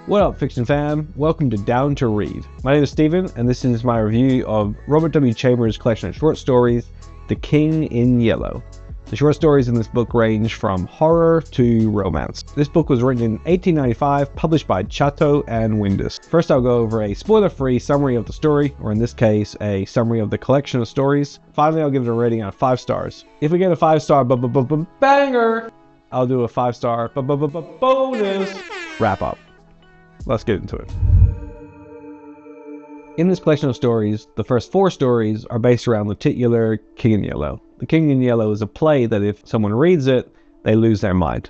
What up, fiction fam? Welcome to Down to Read. My name is Stephen, and this is my review of Robert W. Chambers' collection of short stories, The King in Yellow. The short stories in this book range from horror to romance. This book was written in 1895, published by Chatto and Windus. First, I'll go over a spoiler-free summary of the story, or in this case, a summary of the collection of stories. Finally, I'll give it a rating out of 5 stars. If we get a 5-star banger, I'll do a 5-star bonus wrap-up. Let's get into it. In this collection of stories, the first 4 stories are based around the titular King in Yellow. The King in Yellow is a play that if someone reads it, they lose their mind.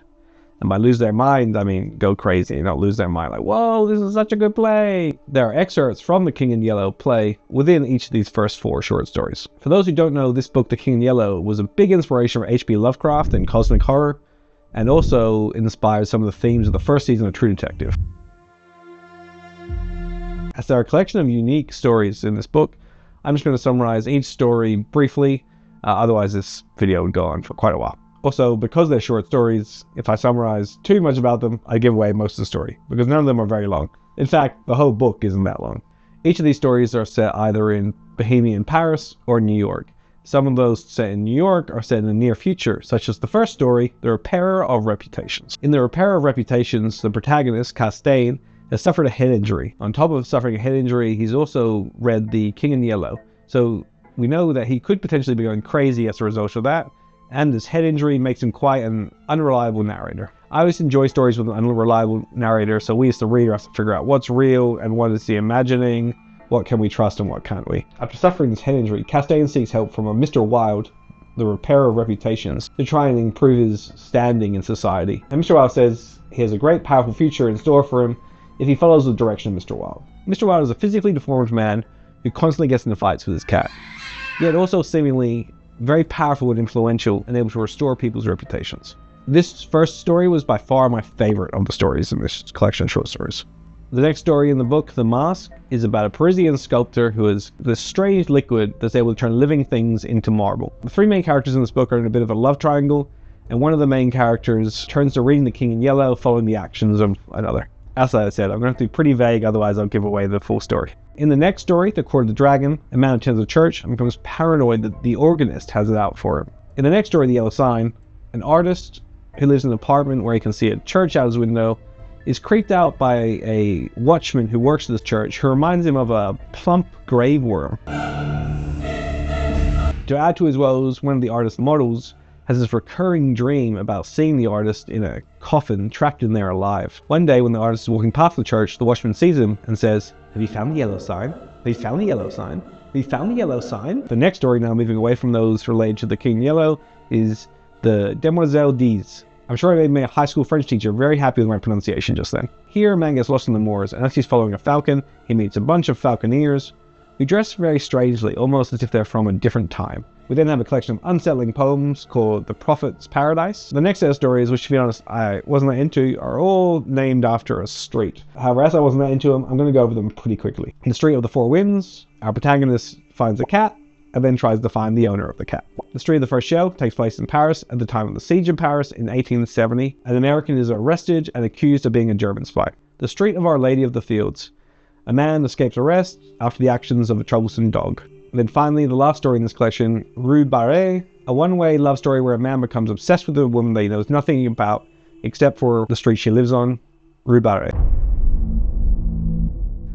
And by lose their mind, I mean go crazy, not lose their mind like, whoa, this is such a good play. There are excerpts from the King in Yellow play within each of these first 4 short stories. For those who don't know, this book, The King in Yellow, was a big inspiration for H.P. Lovecraft and cosmic horror, and also inspired some of the themes of the first season of True Detective. As there are a collection of unique stories in this book, I'm just going to summarize each story briefly, otherwise this video would go on for quite a while. Also, because they're short stories, if I summarize too much about them, I give away most of the story, because none of them are very long. In fact, the whole book isn't that long. Each of these stories are set either in Bohemian Paris or New York. Some of those set in New York are set in the near future, such as the first story, The Repairer of Reputations. In The Repairer of Reputations, the protagonist, Castaigne, has suffered a head injury. On top of suffering a head injury, he's also read The King in Yellow. So we know that he could potentially be going crazy as a result of that, and his head injury makes him quite an unreliable narrator. I always enjoy stories with an unreliable narrator, so we as the reader have to figure out what's real and what is he imagining, what can we trust and what can't we. After suffering this head injury, Castaigne seeks help from a Mr. Wilde, the repairer of reputations, to try and improve his standing in society. And Mr. Wilde says he has a great powerful future in store for him if he follows the direction of Mr. Wilde. Mr. Wilde is a physically deformed man who constantly gets into fights with his cat, yet also seemingly very powerful and influential and able to restore people's reputations. This first story was by far my favorite of the stories in this collection of short stories. The next story in the book, The Mask, is about a Parisian sculptor who has this strange liquid that's able to turn living things into marble. The 3 main characters in this book are in a bit of a love triangle, and one of the main characters turns to reading The King in Yellow following the actions of another. As I said, I'm going to have to be pretty vague, otherwise I'll give away the full story. In the next story, The Court of the Dragon, a man attends a church and becomes paranoid that the organist has it out for him. In the next story, The Yellow Sign, an artist who lives in an apartment where he can see a church out his window is creeped out by a watchman who works at this church who reminds him of a plump grave worm. To add to his woes, one of the artist's models has this recurring dream about seeing the artist in a coffin trapped in there alive. One day when the artist is walking past the church, the watchman sees him and says, "Have you found the yellow sign? Have you found the yellow sign? Have you found the yellow sign?" The next story, now moving away from those related to the King in Yellow, is the Demoiselle Dise. I'm sure I made my high school French teacher very happy with my pronunciation just then. Here, a man gets lost in the moors, and as he's following a falcon, he meets a bunch of falconeers who dress very strangely, almost as if they're from a different time. We then have a collection of unsettling poems called The Prophet's Paradise. The next set of stories, which to be honest I wasn't that into, are all named after a street. However, as I wasn't that into them, I'm going to go over them pretty quickly. In the Street of the Four Winds, our protagonist finds a cat and then tries to find the owner of the cat. The Street of the First Shell takes place in Paris at the time of the siege of Paris in 1870. An American is arrested and accused of being a German spy. The Street of Our Lady of the Fields. A man escapes arrest after the actions of a troublesome dog. And then finally, the last story in this collection, Rue Barré, a one-way love story where a man becomes obsessed with a woman that he knows nothing about except for the street she lives on, Rue Barré.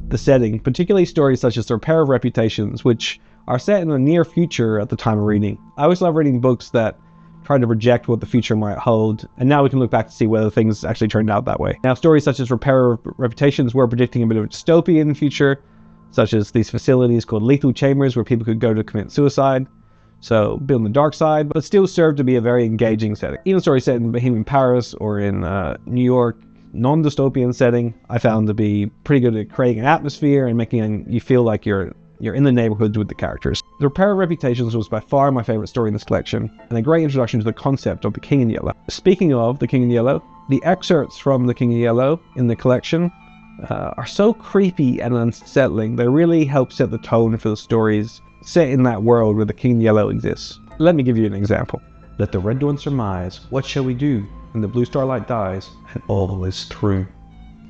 The setting, particularly stories such as The Repairer of Reputations, which are set in the near future at the time of reading. I always love reading books that try to project what the future might hold, and now we can look back to see whether things actually turned out that way. Now, stories such as Repairer of Reputations were predicting a bit of a dystopian future, such as these facilities called lethal chambers where people could go to commit suicide. So, a bit on the dark side, but still served to be a very engaging setting. Even stories set in Bohemian Paris or in New York, non-dystopian setting, I found to be pretty good at creating an atmosphere and making you feel like you're in the neighborhoods with the characters. The Repairer of Reputations was by far my favorite story in this collection, and a great introduction to the concept of the King in Yellow. Speaking of the King in Yellow, the excerpts from the King in Yellow in the collection are so creepy and unsettling. They really help set the tone for the stories set in that world where the King in Yellow exists. Let me give you an example. Let the red dawn surmise, what shall we do when the blue starlight dies and all is through?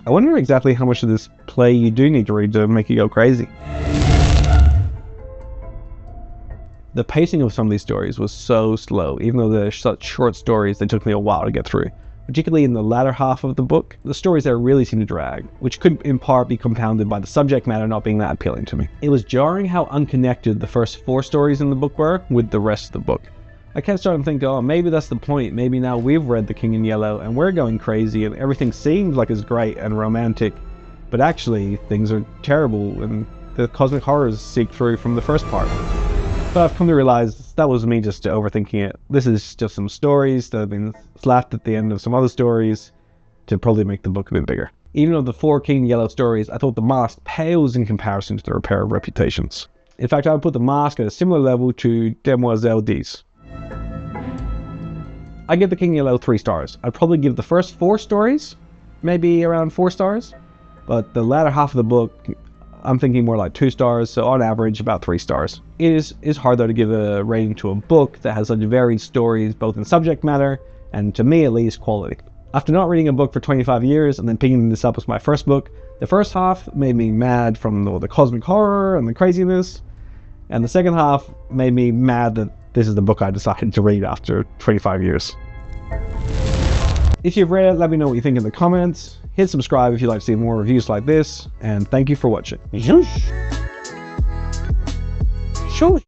I wonder exactly how much of this play you do need to read to make you go crazy. The pacing of some of these stories was so slow, even though they're such short stories, they took me a while to get through. Particularly in the latter half of the book, the stories there really seemed to drag, which could in part be compounded by the subject matter not being that appealing to me. It was jarring how unconnected the first 4 stories in the book were with the rest of the book. I kept starting to think, oh, maybe that's the point. Maybe now we've read The King in Yellow and we're going crazy and everything seems like it's great and romantic, but actually things are terrible and the cosmic horrors seep through from the first part. But I've come to realize that was me just overthinking it. This is just some stories that have been slapped at the end of some other stories to probably make the book a bit bigger. Even of the 4 King in Yellow stories, I thought The Mask pales in comparison to The Repair of Reputations. In fact, I would put The Mask at a similar level to Demoiselle D's. I give The King in Yellow 3 stars. I'd probably give the first 4 stories maybe around 4 stars, but the latter half of the book, I'm thinking more like 2 stars, so on average about 3 stars. It is hard though to give a rating to a book that has such varied stories both in subject matter and, to me at least, quality. After not reading a book for 25 years and then picking this up as my first book, the first half made me mad from the cosmic horror and the craziness, and the second half made me mad that this is the book I decided to read after 25 years. If you've read it, let me know what you think in the comments. Hit subscribe if you'd like to see more reviews like this, and thank you for watching. Sure.